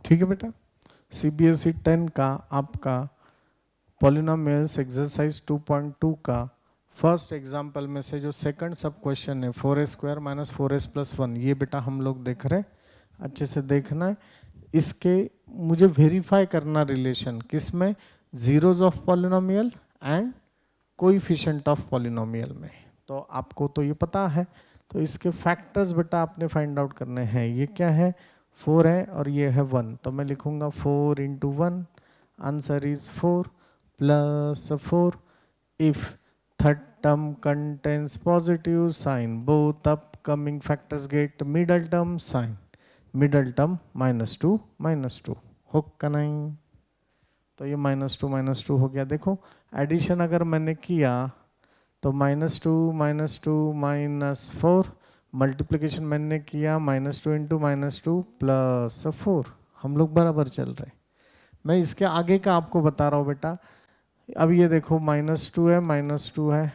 ठीक है बेटा। CBSE 10 का आपका पॉलिनोमियल्स एक्सरसाइज 2.2 का फर्स्ट एग्जाम्पल में से जो सेकंड सब क्वेश्चन है 4a² - 4s + 1, ये बेटा हम लोग देख रहे हैं, अच्छे से देखना है। इसके मुझे वेरीफाई करना रिलेशन किसमें, zeros of polynomial and coefficient of polynomial में। तो आपको तो ये पता है, तो इसके फैक्टर्स बेटा आपने फाइंड आउट करने हैं। ये क्या है, 4 है और ये है 1, तो मैं लिखूंगा 4 × 1, answer is 4 + 4 if third term contains positive sign, both upcoming factors get middle term sign, middle term -2 हो का नहीं। तो ये -2 हो गया। देखो एडिशन अगर मैंने किया तो -2 -4, मल्टीप्लिकेशन मैंने किया -2 × -2 + 4, हम लोग बराबर चल रहे। मैं इसके आगे का आपको बता रहा हूँ बेटा। अब ये देखो -2 है, -2 है,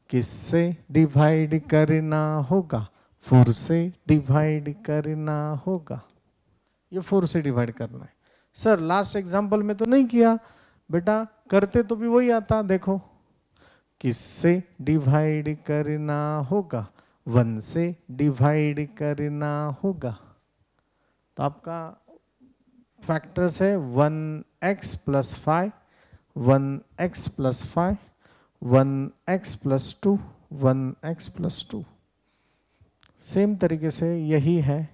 किससे डिवाइड करना होगा, 4 से डिवाइड करना होगा। ये 4 से डिवाइड करना है। सर लास्ट एग्जांपल में तो नहीं किया बेटा, करते तो भी वही आता। देखो किससे डिवाइड करना होगा, 1 से डिवाइड करना होगा। तो आपका फैक्टर्स है 1x + 5, 1x + 5, 1x + 2, 1x + 2। Same तरीके से यही है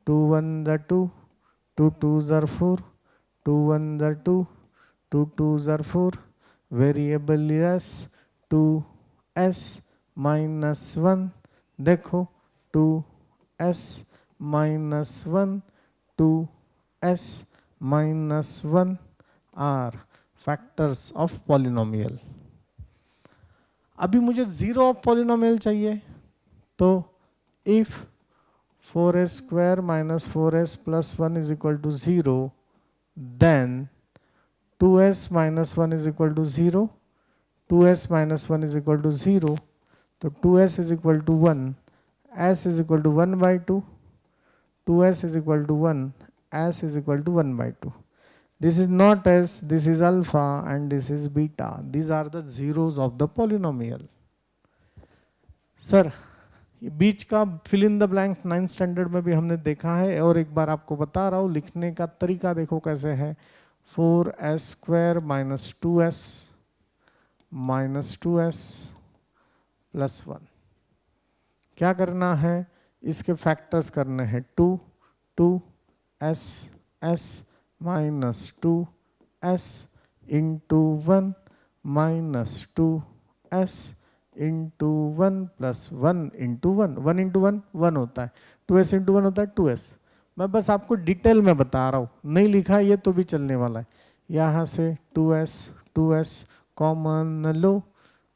2 1 = 2, 2 2 = 4, 2 1 = 2, 2 2 = 4, वेरिएबल s 2s - 1, देखो 2s - 1, 2s - 1 are factors of polynomial. अभी मुझे जीरो ऑफ पॉलिनोमियल चाहिए, तो if 4s² - 4s + 1 = 0, then 2s - 1 = 0, 2s - 1 = 0, तो 2s = 1, s = 1/2, 2s = 1, s = 1/2. This is not s, this is alpha and this is beta. These are the zeros of the polynomial. Sir बीच का fill in the blanks 9th standard में भी हमने देखा है, और एक बार आपको बता रहा हूँ लिखने का तरीका देखो कैसे है। 4s² - 2s + 1, क्या करना है, इसके फैक्टर्स करने हैं 2 2s s -2s × 1 -2s × 1 + 1 × 1, 1 × 1 1 होता है, 2s × 1 होता है 2s। मैं बस आपको डिटेल में बता रहा हूँ, नहीं लिखा ये तो भी चलने वाला है। यहाँ से 2s कॉमन लो,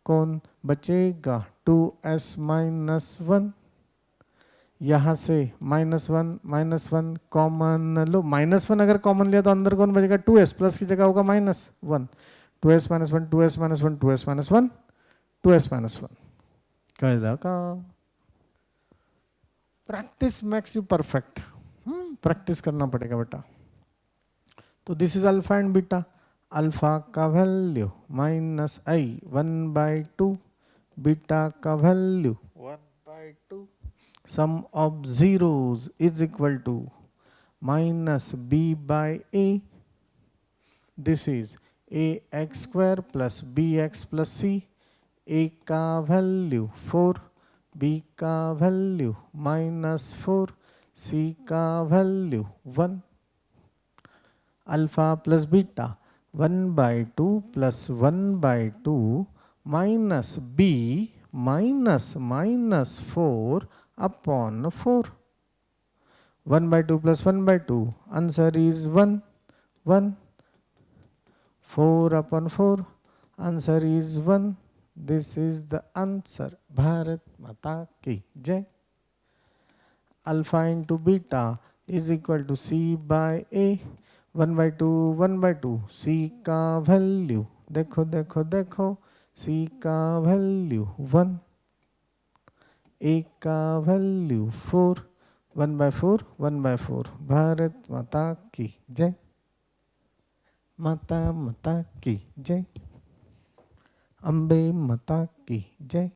कौन बचेगा, 2s - 1, यहाँ से -1 कॉमन लो, -1 अगर कॉमन लिया तो अंदर कौन बचेगा, 2s, प्लस की जगह होगा -1, 2s - 1, 2s - 1, 2s - 1, 2s - 1 कर का। Practice makes you perfect, practice करना पड़ेगा बेटा। तो this is alpha and beta. Alpha का वैल्यू -i 1/2, बीटा का value 1/2, sum of zeros is equal to -b/a. This is ax² + bx + c. a का value 4, b का वैल्यू -4, c का value 1। Alpha plus beta 1/2 + 1/2 -b -4 upon 4. 1/2 + 1/2, answer is 1 1, 4 upon 4, answer is 1. This is the answer. Bharat Mata की जय। Alpha into beta is equal to c/a, 1/2 1/2, c का value देखो देखो देखो, c का वैल्यू 1, a का वैल्यू 4, 1/4 1/4। भारत माता की जय। माता माता की जय। अम्बे माता की जय।